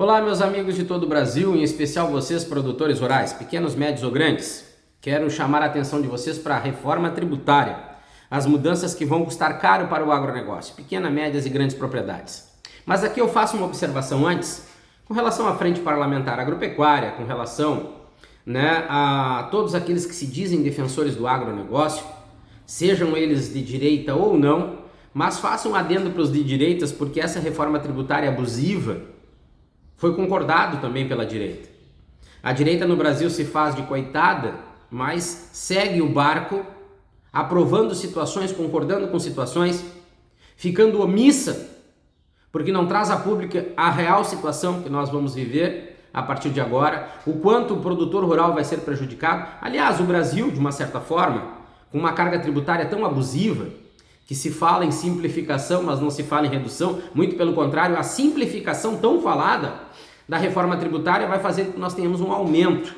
Olá, meus amigos de todo o Brasil, em especial vocês, produtores rurais, pequenos, médios ou grandes. Quero chamar a atenção de vocês para a reforma tributária, as mudanças que vão custar caro para o agronegócio, pequenas, médias e grandes propriedades. Mas aqui eu faço uma observação antes, com relação à Frente Parlamentar Agropecuária, com relação a todos aqueles que se dizem defensores do agronegócio, sejam eles de direita ou não, mas façam um adendo para os de direitas, porque essa reforma tributária abusiva foi concordado também pela direita. A direita no Brasil se faz de coitada, mas segue o barco, aprovando situações, concordando com situações, ficando omissa, porque não traz a público a real situação que nós vamos viver a partir de agora, o quanto o produtor rural vai ser prejudicado. Aliás, o Brasil, de uma certa forma, com uma carga tributária tão abusiva, que se fala em simplificação, mas não se fala em redução, muito pelo contrário, a simplificação tão falada da reforma tributária vai fazer com que nós tenhamos um aumento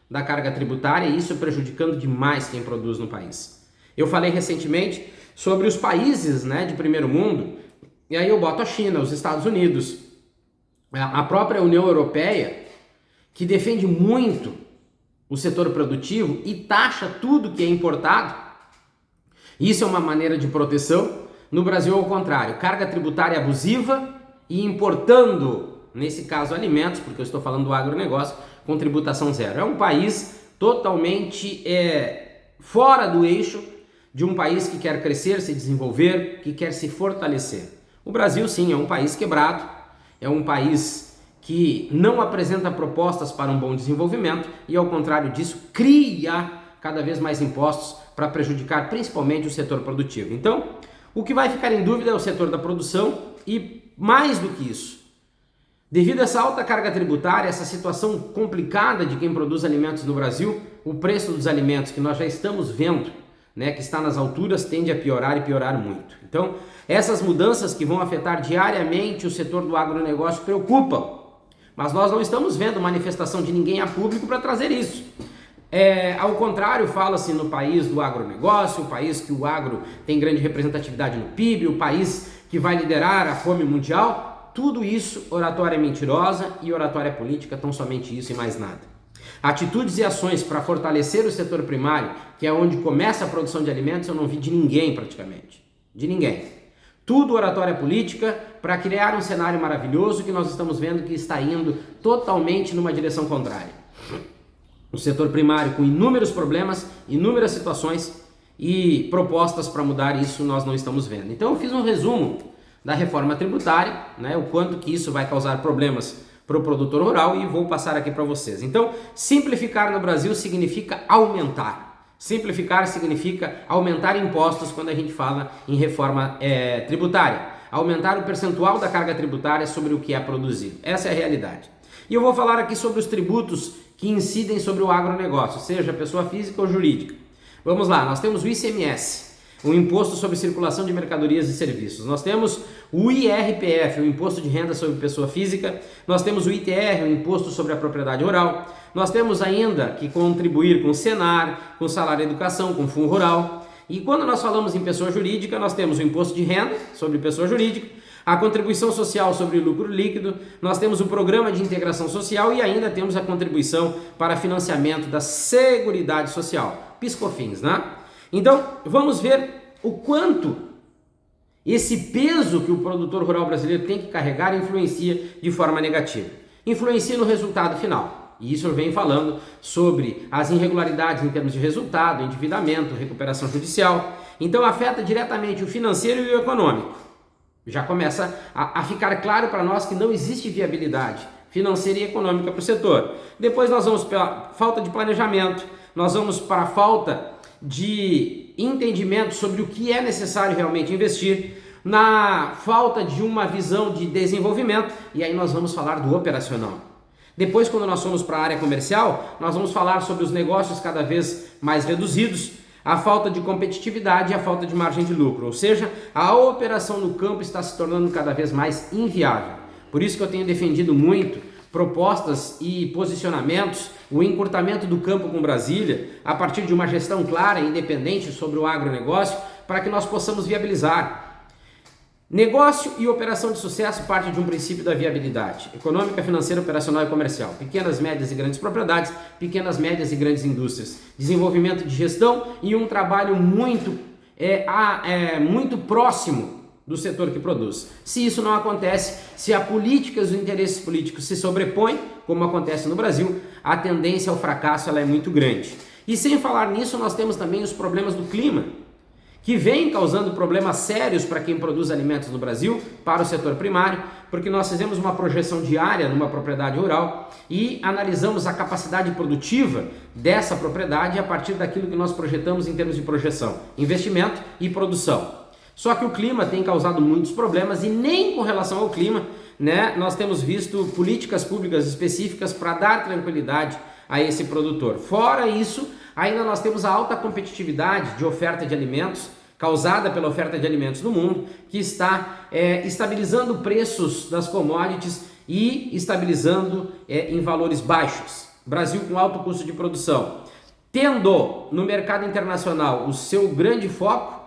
da carga tributária e isso prejudicando demais quem produz no país. Eu falei recentemente sobre os países de primeiro mundo, e aí eu boto a China, os Estados Unidos, a própria União Europeia, que defende muito o setor produtivo e taxa tudo que é importado. Isso é uma maneira de proteção. No Brasil é o contrário, carga tributária abusiva e importando, nesse caso alimentos, porque eu estou falando do agronegócio, com tributação zero. É um país totalmente fora do eixo de um país que quer crescer, se desenvolver, que quer se fortalecer. O Brasil sim é um país quebrado, é um país que não apresenta propostas para um bom desenvolvimento e ao contrário disso cria cada vez mais impostos para prejudicar principalmente o setor produtivo. Então, o que vai ficar em dúvida é o setor da produção e mais do que isso, devido a essa alta carga tributária, essa situação complicada de quem produz alimentos no Brasil, o preço dos alimentos que nós já estamos vendo, que está nas alturas, tende a piorar e piorar muito. Então, essas mudanças que vão afetar diariamente o setor do agronegócio preocupam, mas nós não estamos vendo manifestação de ninguém a público para trazer isso. Ao contrário, fala-se no país do agronegócio, o país que o agro tem grande representatividade no PIB, o país que vai liderar a fome mundial. Tudo isso, oratória mentirosa e oratória política, tão somente isso e mais nada. Atitudes e ações para fortalecer o setor primário, que é onde começa a produção de alimentos, eu não vi de ninguém praticamente. De ninguém. Tudo oratória política para criar um cenário maravilhoso que nós estamos vendo que está indo totalmente numa direção contrária. O setor primário com inúmeros problemas, inúmeras situações e propostas para mudar isso nós não estamos vendo. Então eu fiz um resumo da reforma tributária, o quanto que isso vai causar problemas para o produtor rural e vou passar aqui para vocês. Então, simplificar no Brasil significa aumentar. Simplificar significa aumentar impostos quando a gente fala em reforma tributária. Aumentar o percentual da carga tributária sobre o que é produzido. Essa é a realidade. E eu vou falar aqui sobre os tributos que incidem sobre o agronegócio, seja pessoa física ou jurídica. Vamos lá, nós temos o ICMS, o Imposto sobre Circulação de Mercadorias e Serviços. Nós temos o IRPF, o Imposto de Renda sobre Pessoa Física. Nós temos o ITR, o Imposto sobre a Propriedade Rural. Nós temos ainda que contribuir com o Senar, com o Salário Educação, com o Fundo Rural. E quando nós falamos em pessoa jurídica, nós temos o Imposto de Renda sobre Pessoa Jurídica, a contribuição social sobre o lucro líquido, nós temos o Programa de Integração Social e ainda temos a contribuição para financiamento da Seguridade Social, PIS/COFINS, Então, vamos ver o quanto esse peso que o produtor rural brasileiro tem que carregar influencia de forma negativa. Influencia no resultado final. E isso eu venho falando sobre as irregularidades em termos de resultado, endividamento, recuperação judicial. Então, afeta diretamente o financeiro e o econômico. Já começa a ficar claro para nós que não existe viabilidade financeira e econômica para o setor. Depois nós vamos para a falta de planejamento, nós vamos para a falta de entendimento sobre o que é necessário realmente investir, na falta de uma visão de desenvolvimento, e aí nós vamos falar do operacional. Depois, quando nós formos para a área comercial, nós vamos falar sobre os negócios cada vez mais reduzidos, a falta de competitividade e a falta de margem de lucro, ou seja, a operação no campo está se tornando cada vez mais inviável. Por isso que eu tenho defendido muito propostas e posicionamentos, o encurtamento do campo com Brasília, a partir de uma gestão clara e independente sobre o agronegócio, para que nós possamos viabilizar. Negócio e operação de sucesso parte de um princípio da viabilidade econômica, financeira, operacional e comercial. Pequenas, médias e grandes propriedades, pequenas, médias e grandes indústrias. Desenvolvimento de gestão e um trabalho muito próximo do setor que produz. Se isso não acontece, se a política e os interesses políticos se sobrepõem, como acontece no Brasil, a tendência ao fracasso ela é muito grande. E sem falar nisso, nós temos também os problemas do clima, que vem causando problemas sérios para quem produz alimentos no Brasil, para o setor primário, porque nós fizemos uma projeção diária numa propriedade rural e analisamos a capacidade produtiva dessa propriedade a partir daquilo que nós projetamos em termos de projeção, investimento e produção. Só que o clima tem causado muitos problemas e nem com relação ao clima, né, nós temos visto políticas públicas específicas para dar tranquilidade a esse produtor. Fora isso, ainda nós temos a alta competitividade de oferta de alimentos, causada pela oferta de alimentos no mundo, que está estabilizando preços das commodities e estabilizando em valores baixos. Brasil com alto custo de produção, tendo no mercado internacional o seu grande foco,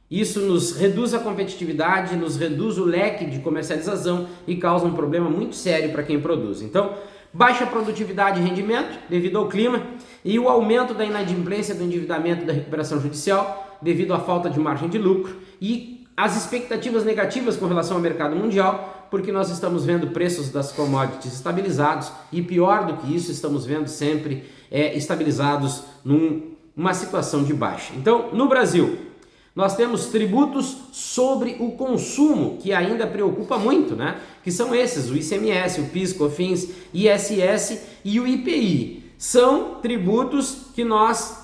isso nos reduz a competitividade, nos reduz o leque de comercialização e causa um problema muito sério para quem produz. Então, baixa produtividade e rendimento devido ao clima e o aumento da inadimplência do endividamento da recuperação judicial devido à falta de margem de lucro e as expectativas negativas com relação ao mercado mundial, porque nós estamos vendo preços das commodities estabilizados e pior do que isso, estamos vendo sempre estabilizados numa situação de baixa. Então, no Brasil, nós temos tributos sobre o consumo, que ainda preocupa muito, né? Que são esses, o ICMS, o PIS, COFINS, ISS e o IPI. São tributos que nós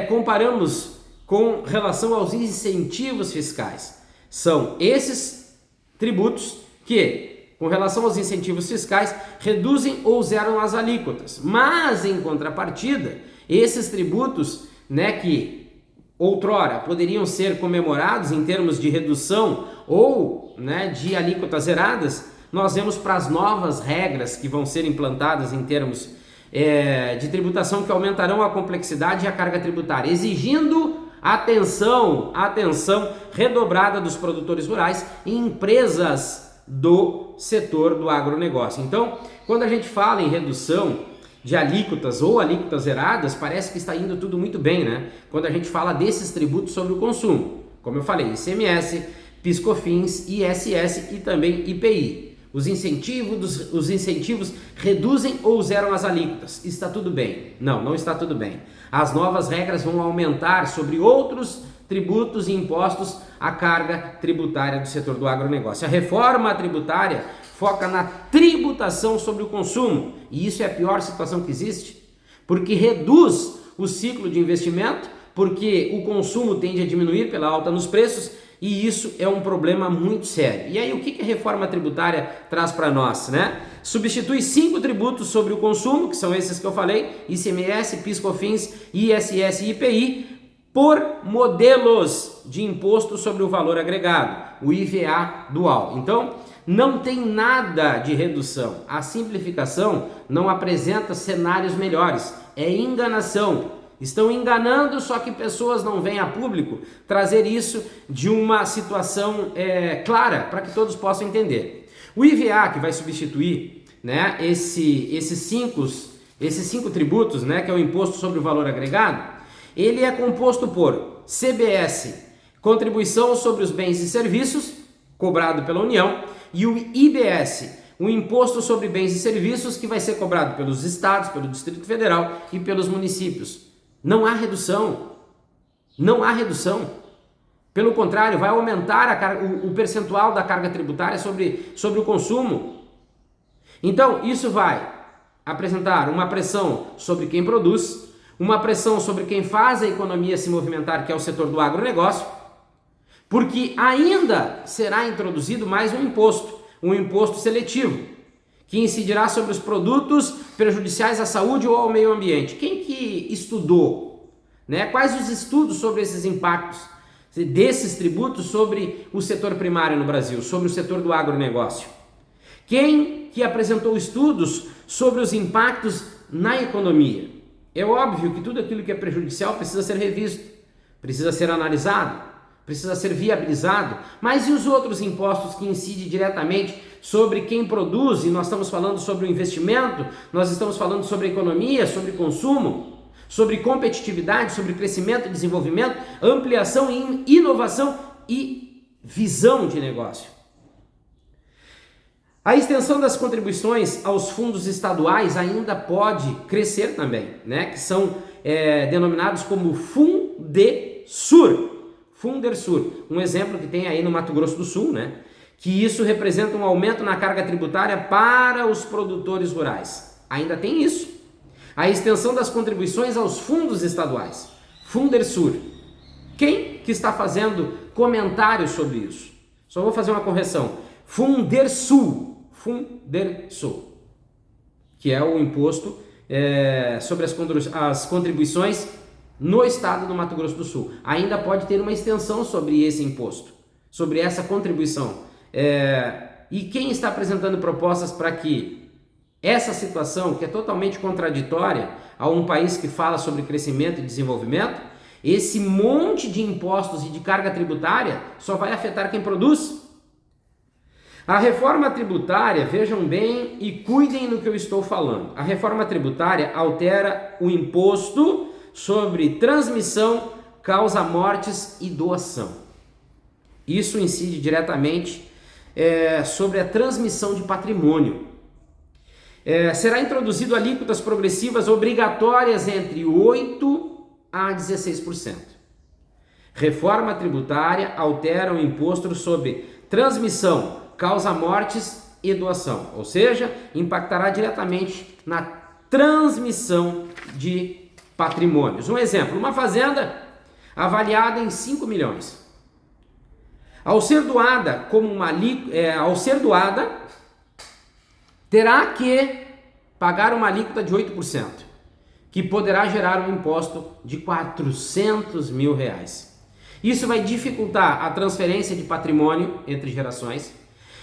comparamos com relação aos incentivos fiscais. São esses tributos que, com relação aos incentivos fiscais, reduzem ou zeram as alíquotas. Mas, em contrapartida, esses tributos, né, que outrora poderiam ser comemorados em termos de redução ou, né, de alíquotas zeradas, nós vemos para as novas regras que vão ser implantadas em termos de tributação que aumentarão a complexidade e a carga tributária, exigindo atenção redobrada dos produtores rurais e empresas do setor do agronegócio. Então, quando a gente fala em redução de alíquotas ou alíquotas zeradas, parece que está indo tudo muito bem, né? Quando a gente fala desses tributos sobre o consumo, como eu falei, ICMS, PIS, COFINS, ISS e também IPI. Os incentivos reduzem ou zeram as alíquotas. Está tudo bem? Não, não está tudo bem. As novas regras vão aumentar sobre outros tributos e impostos a carga tributária do setor do agronegócio. A reforma tributária foca na tributação sobre o consumo, e isso é a pior situação que existe, porque reduz o ciclo de investimento, porque o consumo tende a diminuir pela alta nos preços, e isso é um problema muito sério. E aí o que a reforma tributária traz para nós, né? Substitui 5 tributos sobre o consumo, que são esses que eu falei, ICMS, PIS, COFINS, ISS e IPI, por modelos de imposto sobre o valor agregado, o IVA dual. Então, não tem nada de redução. A simplificação não apresenta cenários melhores. É enganação. Estão enganando, só que pessoas não vêm a público trazer isso de uma situação clara, para que todos possam entender. O IVA, que vai substituir, né, esses cinco tributos, né, que é o Imposto sobre o Valor Agregado, ele é composto por CBS, Contribuição sobre os Bens e Serviços, cobrado pela União, e o IBS, o Imposto sobre Bens e Serviços, que vai ser cobrado pelos estados, pelo Distrito Federal e pelos municípios. Não há redução. Não há redução. Pelo contrário, vai aumentar o percentual da carga tributária sobre o consumo. Então, isso vai apresentar uma pressão sobre quem produz, uma pressão sobre quem faz a economia se movimentar, que é o setor do agronegócio, porque ainda será introduzido mais um imposto seletivo, que incidirá sobre os produtos prejudiciais à saúde ou ao meio ambiente. Quem que estudou, né? Quais os estudos sobre esses impactos desses tributos sobre o setor primário no Brasil, sobre o setor do agronegócio? Quem que apresentou estudos sobre os impactos na economia? É óbvio que tudo aquilo que é prejudicial precisa ser revisto, precisa ser analisado, precisa ser viabilizado, mas e os outros impostos que incidem diretamente sobre quem produz? E nós estamos falando sobre o investimento, nós estamos falando sobre a economia, sobre consumo, sobre competitividade, sobre crescimento, desenvolvimento, ampliação, inovação e visão de negócio. A extensão das contribuições aos fundos estaduais ainda pode crescer também, né? Que são denominados como Fundesur. Fundersur, um exemplo que tem aí no Mato Grosso do Sul, né? Que isso representa um aumento na carga tributária para os produtores rurais. Ainda tem isso. A extensão das contribuições aos fundos estaduais. Fundersur. Quem que está fazendo comentários sobre isso? Só vou fazer uma correção. Fundersul. Fundersul. Que é o imposto sobre as contribuições no estado do Mato Grosso do Sul. Ainda pode ter uma extensão sobre esse imposto, sobre essa contribuição. E quem está apresentando propostas para que essa situação, que é totalmente contraditória a um país que fala sobre crescimento e desenvolvimento, esse monte de impostos e de carga tributária só vai afetar quem produz? A reforma tributária, vejam bem e cuidem no que eu estou falando. A reforma tributária altera o imposto sobre transmissão, causa-mortes e doação. Isso incide diretamente sobre a transmissão de patrimônio. Será introduzido alíquotas progressivas obrigatórias entre 8% a 16%. Reforma tributária altera o imposto sobre transmissão, causa-mortes e doação, ou seja, impactará diretamente na transmissão de patrimônios. Um exemplo, uma fazenda avaliada em 5 milhões. Ao ser doada terá que pagar uma alíquota de 8%, que poderá gerar um imposto de R$400 mil. Isso vai dificultar a transferência de patrimônio entre gerações.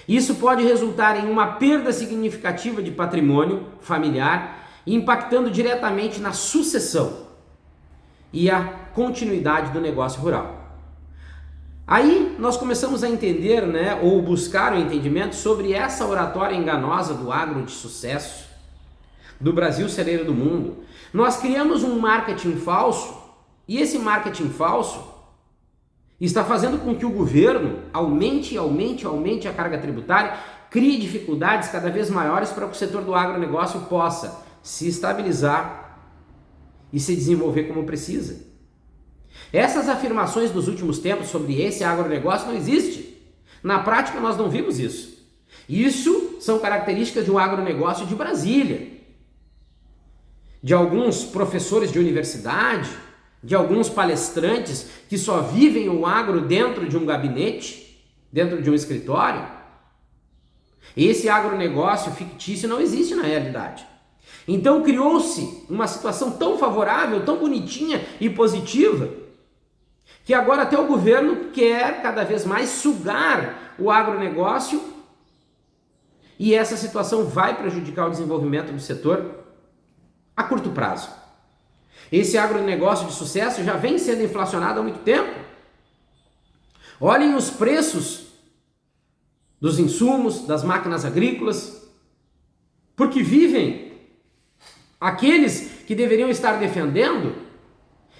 Isso pode resultar em uma perda significativa de patrimônio familiar, impactando diretamente na sucessão e a continuidade do negócio rural. Aí nós começamos a entender, ou buscar o entendimento sobre essa oratória enganosa do agro de sucesso, do Brasil celeiro do mundo. Nós criamos um marketing falso e esse marketing falso está fazendo com que o governo aumente a carga tributária, crie dificuldades cada vez maiores para que o setor do agronegócio possa se estabilizar e se desenvolver como precisa. Essas afirmações dos últimos tempos sobre esse agronegócio não existem. Na prática nós não vimos isso. Isso são características de um agronegócio de Brasília, de alguns professores de universidade, de alguns palestrantes que só vivem o agro dentro de um gabinete, dentro de um escritório. Esse agronegócio fictício não existe na realidade. Então criou-se uma situação tão favorável, tão bonitinha e positiva, que agora até o governo quer cada vez mais sugar o agronegócio e essa situação vai prejudicar o desenvolvimento do setor a curto prazo. Esse agronegócio de sucesso já vem sendo inflacionado há muito tempo. Olhem os preços dos insumos, das máquinas agrícolas, porque vivem aqueles que deveriam estar defendendo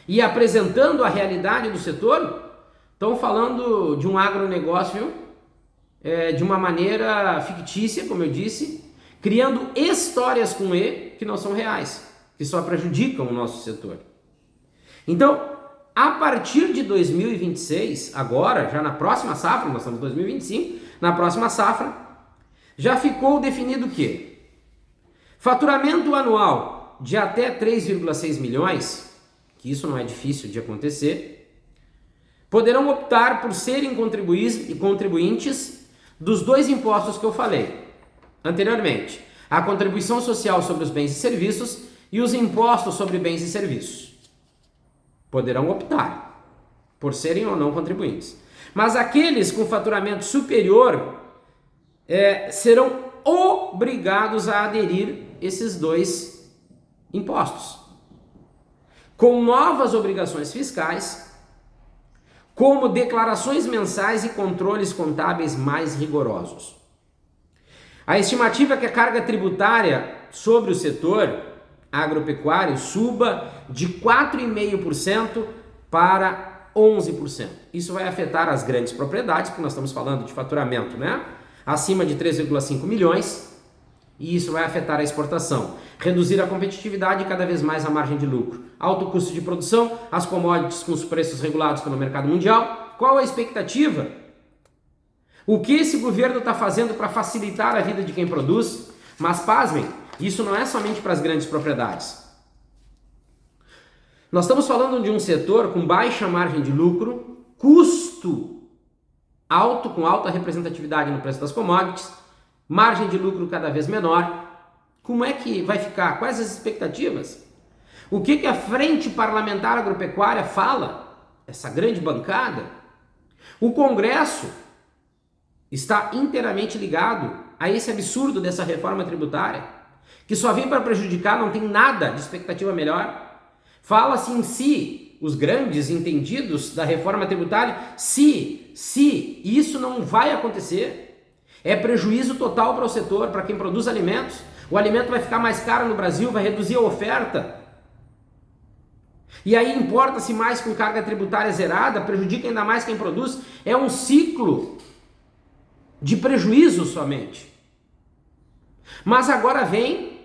e apresentando a realidade do setor, estão falando de um agronegócio de uma maneira fictícia, como eu disse, criando histórias com E que não são reais, que só prejudicam o nosso setor. Então, a partir de 2026, agora, já na próxima safra, nós estamos em 2025, na próxima safra, já ficou definido o quê? Faturamento anual de até 3,6 milhões, que isso não é difícil de acontecer, poderão optar por serem contribuintes dos dois impostos que eu falei anteriormente, a contribuição social sobre os bens e serviços e os impostos sobre bens e serviços. Poderão optar por serem ou não contribuintes. Mas aqueles com faturamento superior serão obrigados a aderir esses dois impostos, com novas obrigações fiscais, como declarações mensais e controles contábeis mais rigorosos. A estimativa é que a carga tributária sobre o setor agropecuário suba de 4,5% para 11%. Isso vai afetar as grandes propriedades, porque nós estamos falando de faturamento, né? Acima de 3,5 milhões, e isso vai afetar a exportação. Reduzir a competitividade e cada vez mais a margem de lucro. Alto custo de produção, as commodities com os preços regulados pelo mercado mundial. Qual a expectativa? O que esse governo está fazendo para facilitar a vida de quem produz? Mas pasmem, isso não é somente para as grandes propriedades. Nós estamos falando de um setor com baixa margem de lucro, custo alto, com alta representatividade no preço das commodities, margem de lucro cada vez menor. Como é que vai ficar? Quais as expectativas? O que a Frente Parlamentar Agropecuária fala? Essa grande bancada? O Congresso está inteiramente ligado a esse absurdo dessa reforma tributária, que só vem para prejudicar, não tem nada de expectativa melhor. Fala-se em si, os grandes entendidos da reforma tributária, se isso não vai acontecer, é prejuízo total para o setor, para quem produz alimentos. O alimento vai ficar mais caro no Brasil, vai reduzir a oferta. E aí importa-se mais com carga tributária zerada, prejudica ainda mais quem produz. É um ciclo de prejuízo somente. Mas agora vem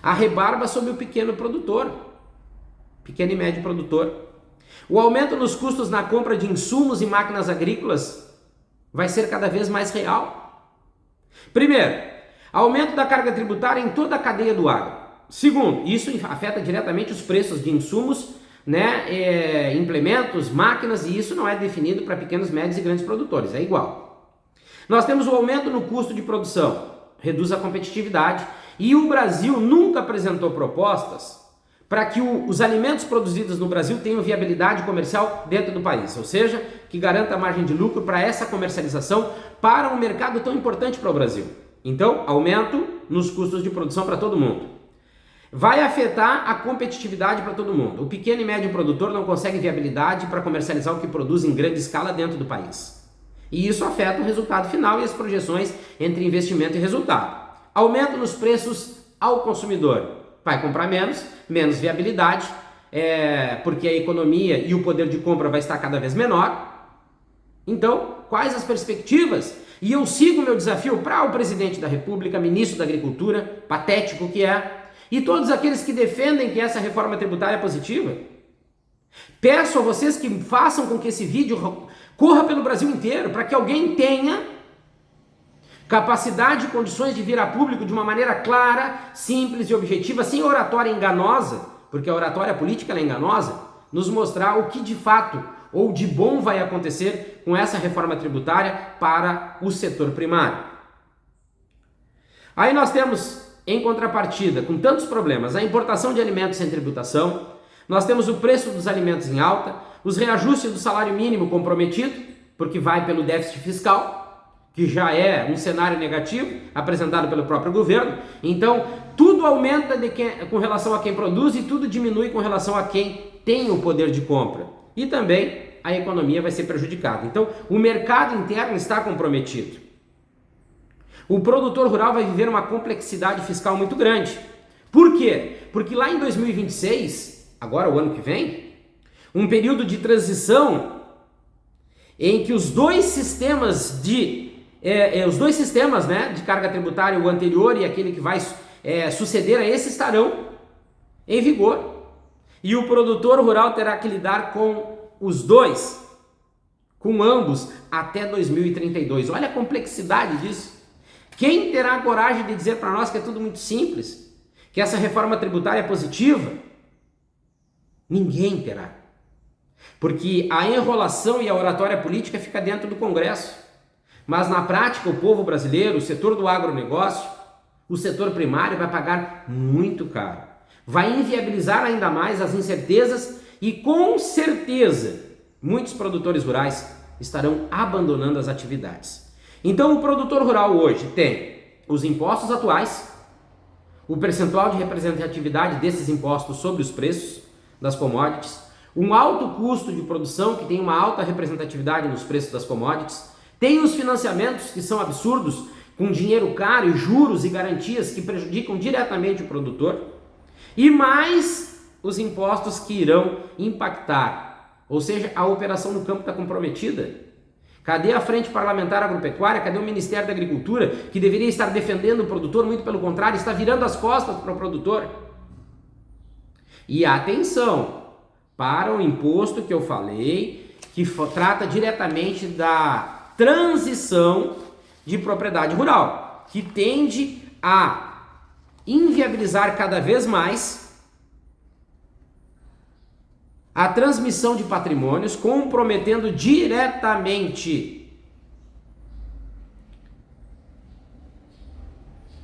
a rebarba sobre o pequeno produtor, pequeno e médio produtor. O aumento nos custos na compra de insumos e máquinas agrícolas vai ser cada vez mais real. Primeiro, aumento da carga tributária em toda a cadeia do agro. Segundo, isso afeta diretamente os preços de insumos, né, implementos, máquinas, e isso não é definido para pequenos, médios e grandes produtores, é igual. Nós temos o aumento no custo de produção, reduz a competitividade, e o Brasil nunca apresentou propostas para que os alimentos produzidos no Brasil tenham viabilidade comercial dentro do país, ou seja, que garanta a margem de lucro para essa comercialização para um mercado tão importante para o Brasil. Então, aumento nos custos de produção para todo mundo. Vai afetar a competitividade para todo mundo. O pequeno e médio produtor não consegue viabilidade para comercializar o que produz em grande escala dentro do país. E isso afeta o resultado final e as projeções entre investimento e resultado. Aumento nos preços ao consumidor. Vai comprar menos viabilidade, porque a economia e o poder de compra vai estar cada vez menor. Então, quais as perspectivas? E eu sigo meu desafio para o presidente da República, ministro da Agricultura, patético que é, e todos aqueles que defendem que essa reforma tributária é positiva. Peço a vocês que façam com que esse vídeo corra pelo Brasil inteiro, para que alguém tenha capacidade e condições de vir a público de uma maneira clara, simples e objetiva, sem oratória enganosa, porque a oratória política é enganosa, nos mostrar o que de fato ou de bom vai acontecer com essa reforma tributária para o setor primário. Aí nós temos, em contrapartida, com tantos problemas, a importação de alimentos sem tributação, nós temos o preço dos alimentos em alta, os reajustes do salário mínimo comprometido, porque vai pelo déficit fiscal, que já é um cenário negativo apresentado pelo próprio governo. Então, tudo aumenta com relação a quem produz e tudo diminui com relação a quem tem o poder de compra. E também a economia vai ser prejudicada. Então, o mercado interno está comprometido. O produtor rural vai viver uma complexidade fiscal muito grande. Por quê? Porque lá em 2026, agora o ano que vem, um período de transição em que os dois sistemas de carga tributária, o anterior e aquele que vai suceder a esse, estarão em vigor. E o produtor rural terá que lidar com os dois, com ambos, até 2032. Olha a complexidade disso. Quem terá a coragem de dizer para nós que é tudo muito simples, que essa reforma tributária é positiva? Ninguém terá. Porque a enrolação e a oratória política fica dentro do Congresso. Mas na prática, o povo brasileiro, o setor do agronegócio, o setor primário vai pagar muito caro. Vai inviabilizar ainda mais as incertezas e, com certeza, muitos produtores rurais estarão abandonando as atividades. Então, o produtor rural hoje tem os impostos atuais, o percentual de representatividade desses impostos sobre os preços das commodities, um alto custo de produção que tem uma alta representatividade nos preços das commodities, tem os financiamentos que são absurdos, com dinheiro caro e juros e garantias que prejudicam diretamente o produtor, e mais os impostos que irão impactar, ou seja, a operação no campo está comprometida. Cadê a Frente Parlamentar Agropecuária? Cadê o Ministério da Agricultura, que deveria estar defendendo o produtor? Muito pelo contrário, está virando as costas para o produtor. E atenção para o imposto que eu falei, que trata diretamente da transição de propriedade rural, que tende a inviabilizar cada vez mais a transmissão de patrimônios, comprometendo diretamente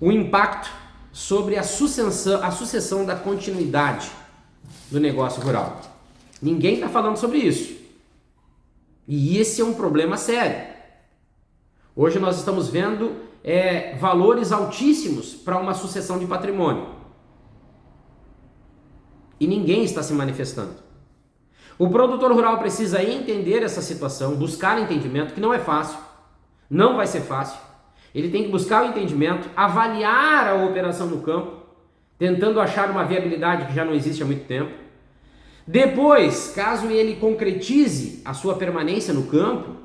o impacto sobre a sucessão da continuidade do negócio rural. Ninguém está falando sobre isso. E esse é um problema sério. Hoje nós estamos vendo valores altíssimos para uma sucessão de patrimônio. E ninguém está se manifestando. O produtor rural precisa entender essa situação, buscar entendimento, que não é fácil, não vai ser fácil. Ele tem que buscar o entendimento, avaliar a operação no campo, tentando achar uma viabilidade que já não existe há muito tempo. Depois, caso ele concretize a sua permanência no campo,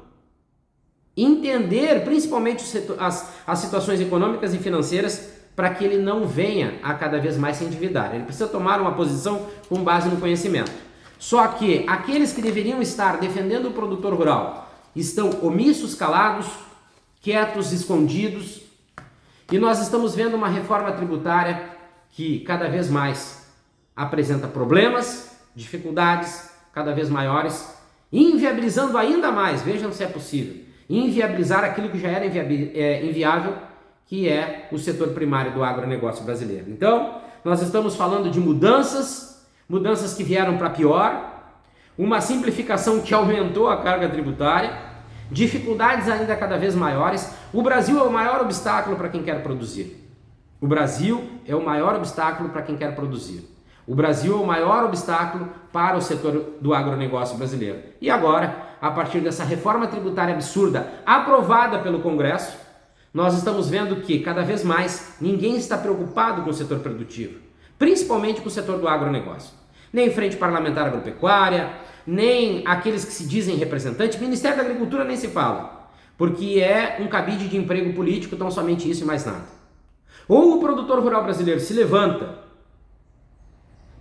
entender principalmente as situações econômicas e financeiras para que ele não venha a cada vez mais se endividar. Ele precisa tomar uma posição com base no conhecimento. Só que aqueles que deveriam estar defendendo o produtor rural estão omissos, calados, quietos, escondidos, e nós estamos vendo uma reforma tributária que cada vez mais apresenta problemas, dificuldades cada vez maiores, inviabilizando ainda mais, vejam se é possível, inviabilizar aquilo que já era inviável, que é o setor primário do agronegócio brasileiro. Então, nós estamos falando de mudanças que vieram para pior, uma simplificação que aumentou a carga tributária, dificuldades ainda cada vez maiores. O Brasil é o maior obstáculo para quem quer produzir. O Brasil é o maior obstáculo para quem quer produzir. O Brasil é o maior obstáculo para o setor do agronegócio brasileiro. E agora, a partir dessa reforma tributária absurda aprovada pelo Congresso, nós estamos vendo que cada vez mais ninguém está preocupado com o setor produtivo, principalmente com o setor do agronegócio. Nem Frente Parlamentar Agropecuária, nem aqueles que se dizem representantes, Ministério da Agricultura nem se fala, porque é um cabide de emprego político, tão somente isso e mais nada. Ou o produtor rural brasileiro se levanta,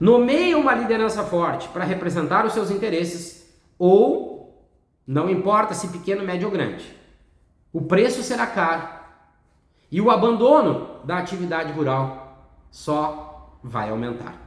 nomeia uma liderança forte para representar os seus interesses, ou, não importa se pequeno, médio ou grande, o preço será caro e o abandono da atividade rural só vai aumentar.